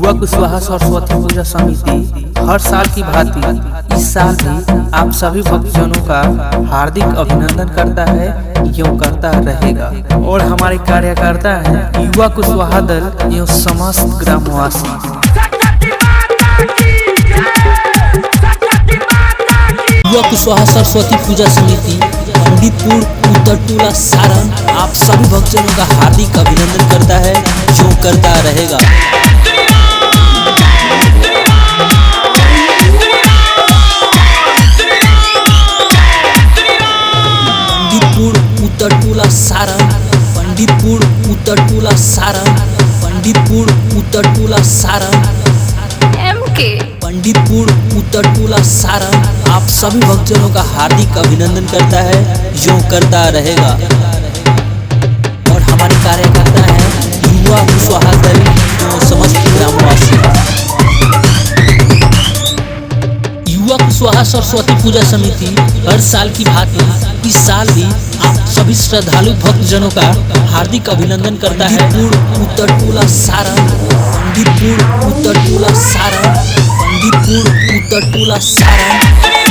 युवा कुशवाहा सरस्वती पूजा समिति हर साल की भांति इस साल भी आप सभी भक्तजनों का हार्दिक अभिनंदन करता है एवं करता रहेगा। और हमारे कार्यकर्ता हैं युवा कुशवाहा दल एवं समस्त ग्रामवासी। युवा कुशवाहा सरस्वती पूजा समिति पंडितपुर उत्तर टोला सारण आप सभी भक्तजनों का हार्दिक अभिनंदन करता है जो करता रहेगा। पंडितपुर उत्तर टोला सारण, पंडितपुर उत्तर टोला सारण, पंडितपुर उत्तर टोला सारण, पंडितपुर उत्तर टोला सारण आप सभी भक्तजनों का हार्दिक अभिनंदन करता है जो करता रहेगा। और हमारे कार्यकर्ता हैं युवा कुशवाहा दल एवं समस्त ग्रामवासी। युवा कुशवाहा सरस्वती पूजा समिति हर साल की भांति इस साल भी आप सभी श्रद्धालु भक्तजनों का हार्दिक अभिनंदन करता है। पंडितपुर उत्तर टोला सारण, पंडितपुर उत्तर टोला सारण, पंडितपुर उत्तर टोला सारण।